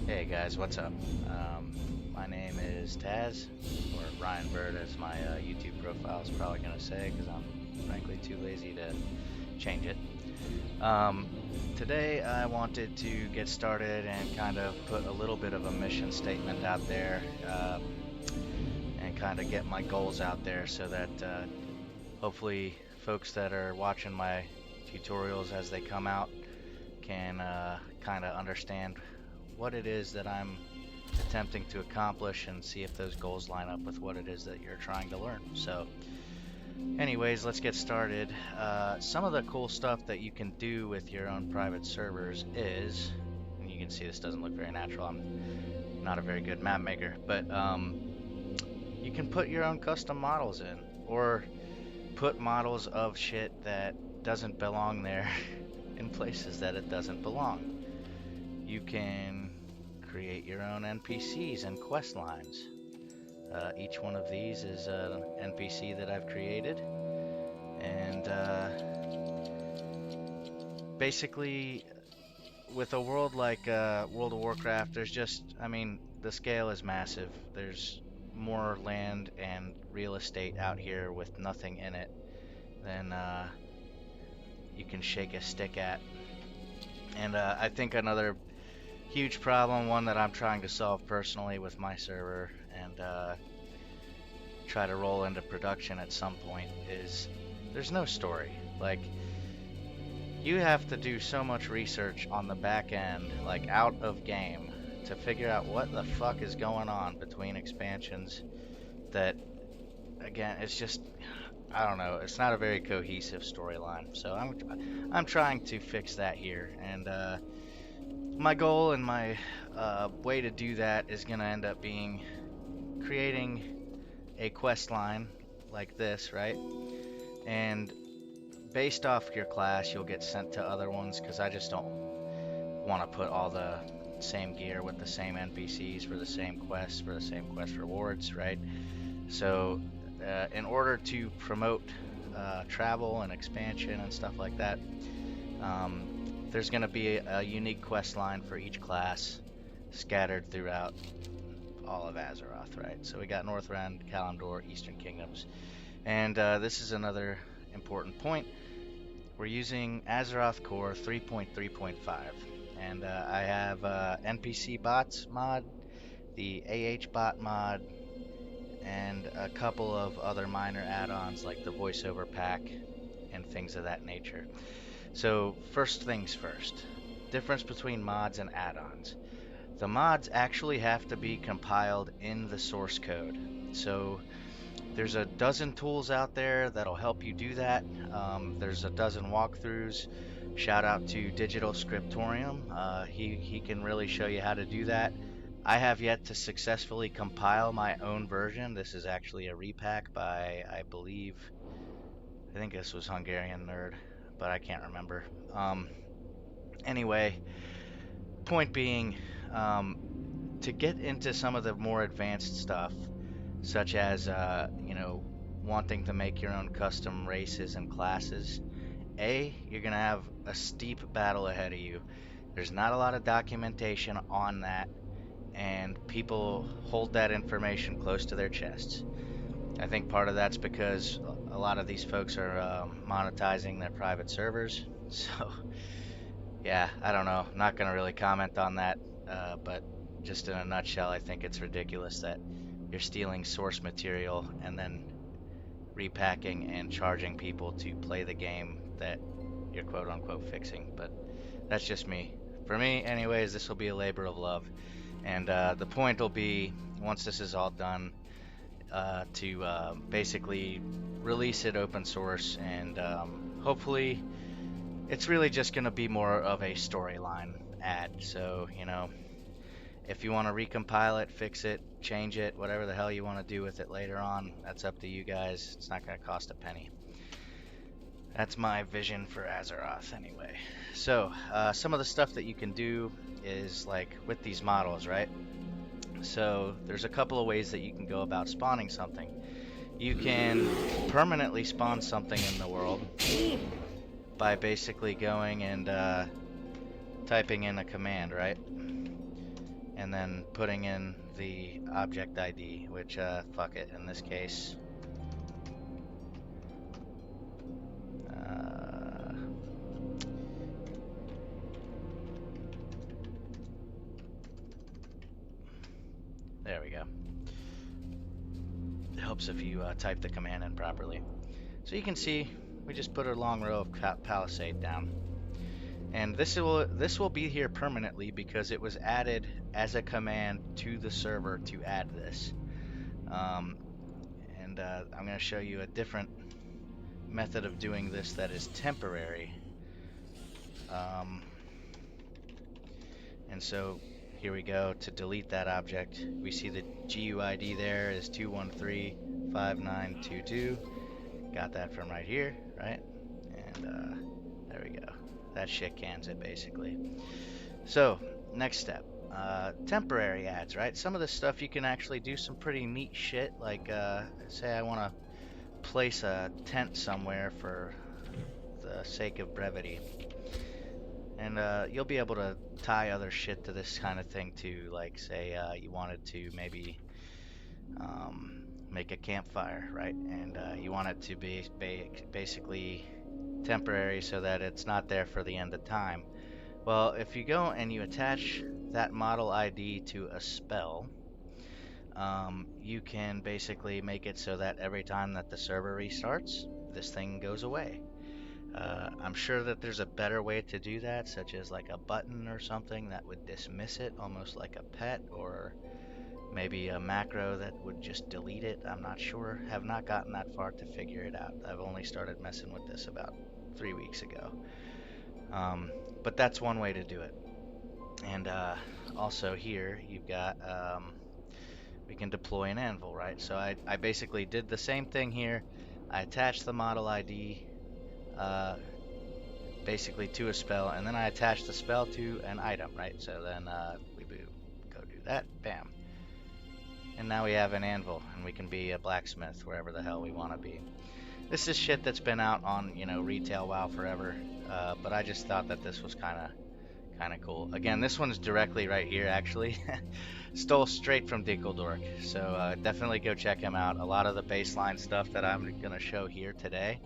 Hey guys, what's up? My name is Taz, or Ryan Bird as my YouTube profile is probably going to say, because I'm frankly too lazy to change it. Today I wanted to get started and kind of put a little bit of a mission statement out there, and kind of get my goals out there so that hopefully folks that are watching my tutorials as they come out can kind of understand what it is that I'm attempting to accomplish and see if those goals line up with what it is that you're trying to learn. So anyways, let's get started. Some of the cool stuff that you can do with your own private servers is, and you can see this doesn't look very natural, I'm not a very good map maker, but you can put your own custom models in, or put models of shit that doesn't belong there in places that it doesn't belong. You can create your own NPCs and quest lines. Each one of these is an NPC that I've created, and basically, with a world like World of Warcraft, there's just, I mean, the scale is massive. There's more land and real estate out here with nothing in it than you can shake a stick at. And I think another huge problem, one that I'm trying to solve personally with my server and try to roll into production at some point, is there's no story. Like, you have to do so much research on the back end, like out of game, to figure out what the fuck is going on between expansions that, again, it's just, I don't know, it's not a very cohesive storyline. So I'm trying to fix that here, and my goal and my way to do that is going to end up being creating a quest line like this, right? And based off your class, you'll get sent to other ones, because I just don't want to put all the same gear with the same NPCs for the same quests, for the same quest rewards, right? So in order to promote travel and expansion and stuff like that, there's going to be a unique quest line for each class scattered throughout all of Azeroth, right? So we got Northrend, Kalimdor, Eastern Kingdoms. And this is another important point. We're using Azeroth Core 3.3.5. And I have NPC bots mod, the AH bot mod, and a couple of other minor add-ons like the voiceover pack and things of that nature. So first things first, difference between mods and add-ons. The mods actually have to be compiled in the source code. So there's a dozen tools out there that'll help you do that. There's a dozen walkthroughs. Shout out to Digital Scriptorium. He can really show you how to do that. I have yet to successfully compile my own version. This is actually a repack by, I think this was Hungarian Nerd, but I can't remember. Anyway, point being, to get into some of the more advanced stuff, such as wanting to make your own custom races and classes, you're gonna have a steep battle ahead of you. There's not a lot of documentation on that, and people hold that information close to their chests. I think part of that's because a lot of these folks are monetizing their private servers. So, yeah, I don't know. I'm not going to really comment on that, but just in a nutshell, I think it's ridiculous that you're stealing source material and then repacking and charging people to play the game that you're quote-unquote fixing. But that's just me. For me, anyways, this will be a labor of love. And the point will be, once this is all done, to basically release it open source, and hopefully it's really just going to be more of a storyline add. So, if you want to recompile it, fix it, change it, whatever the hell you want to do with it later on, that's up to you guys. It's not going to cost a penny. That's my vision for Azeroth anyway. So, some of the stuff that you can do is like with these models, right? So there's a couple of ways that you can go about spawning something. You can permanently spawn something in the world by basically going and typing in a command, right? and then putting in the object ID, which fuck it, in this case, there we go. It helps if you type the command in properly. So you can see we just put a long row of palisade down. And this will be here permanently because it was added as a command to the server to add this. I'm going to show you a different method of doing this that is temporary. And so here we go. To delete that object, we see the GUID there is 2135922. Got that from right here, right? And there we go. That shit cans it basically. So next step, temporary ads, right? Some of this stuff you can actually do some pretty neat shit, like say I want to place a tent somewhere for the sake of brevity, and you'll be able to tie other shit to this kind of thing too, like say you wanted to maybe make a campfire, right? And you want it to be basically temporary so that it's not there for the end of time. Well, if you go and you attach that model ID to a spell, you can basically make it so that every time that the server restarts, this thing goes away. I'm sure that there's a better way to do that, such as like a button or something that would dismiss it, almost like a pet, or maybe a macro that would just delete it. I'm not sure. Have not gotten that far to figure it out. I've only started messing with this about 3 weeks ago. But that's one way to do it. And also here you've got we can deploy an anvil, right? So I basically did the same thing here. I attached the model ID basically to a spell, and then I attached the spell to an item, right? So then we go do that, bam. And now we have an anvil, and we can be a blacksmith wherever the hell we want to be. This is shit that's been out on, you know, retail WoW forever, but I just thought that this was kind of cool. Again, this one's directly right here, actually. Stole straight from Dinkeldork, so definitely go check him out. A lot of the baseline stuff that I'm going to show here today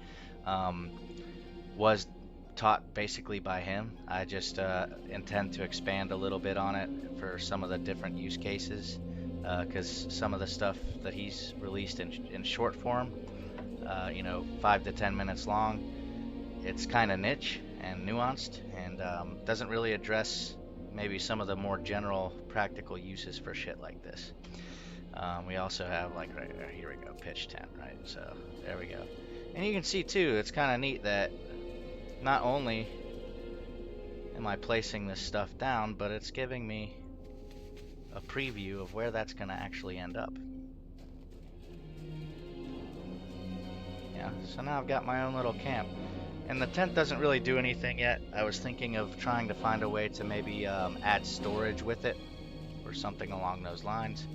was taught basically by him. I just intend to expand a little bit on it for some of the different use cases, because some of the stuff that he's released in short form, you know, 5 to 10 minutes long, it's kind of niche and nuanced, and doesn't really address maybe some of the more general practical uses for shit like this. We also have, like, right here we go, pitch tent, right? So there we go. And you can see too, it's kind of neat that not only am I placing this stuff down, but it's giving me a preview of where that's going to actually end up. Yeah, so now I've got my own little camp. And the tent doesn't really do anything yet. I was thinking of trying to find a way to maybe add storage with it or something along those lines.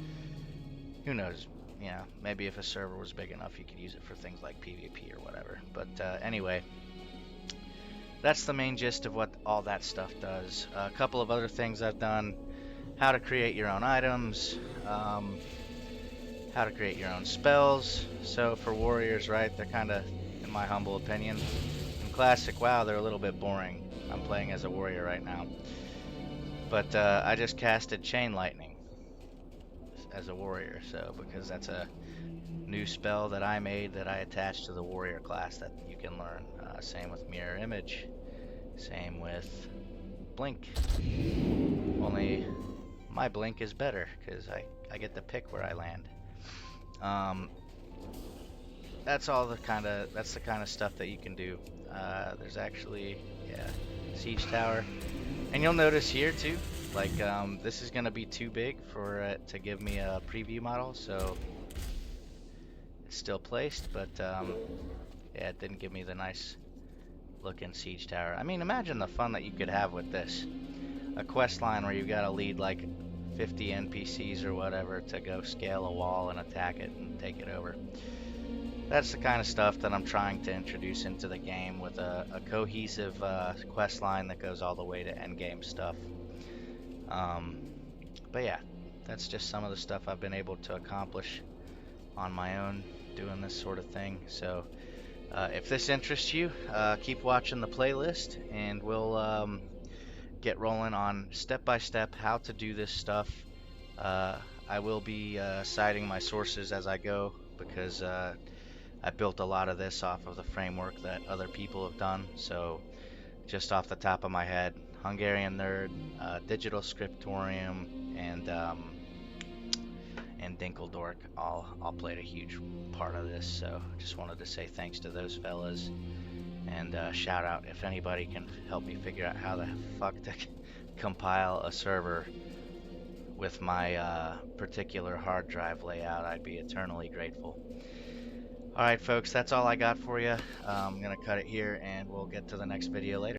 Who knows? Yeah, maybe if a server was big enough, you could use it for things like PvP or whatever. But anyway, that's the main gist of what all that stuff does. A couple of other things I've done: how to create your own items, how to create your own spells. So for warriors, right, they're kind of, in my humble opinion, in classic WoW, they're a little bit boring. I'm playing as a warrior right now, but I just casted Chain Lightning as a warrior, so because that's a new spell that I made that I attached to the warrior class that you can learn. Same with Mirror Image, same with Blink, only my Blink is better because I get to pick where I land. That's the kind of stuff that you can do. There's actually, yeah, Siege Tower, and you'll notice here too, like this is gonna be too big for it to give me a preview model, so it's still placed, but yeah, it didn't give me the nice looking Siege Tower. I mean, imagine the fun that you could have with this. A quest line where you gotta lead like 50 NPCs or whatever to go scale a wall and attack it and take it over. That's the kind of stuff that I'm trying to introduce into the game, with a cohesive quest line that goes all the way to endgame stuff. But yeah, that's just some of the stuff I've been able to accomplish on my own doing this sort of thing. So if this interests you, keep watching the playlist, and we'll get rolling on step by step how to do this stuff. Uh, I will be citing my sources as I go, because I built a lot of this off of the framework that other people have done. So just off the top of my head, Hungarian Nerd, Digital Scriptorium, and Dinkeldork all played a huge part of this. So just wanted to say thanks to those fellas, and shout out if anybody can help me figure out how the fuck to compile a server with my particular hard drive layout. I'd be eternally grateful. All right, folks, that's all I got for you. I'm gonna cut it here, and we'll get to the next video later.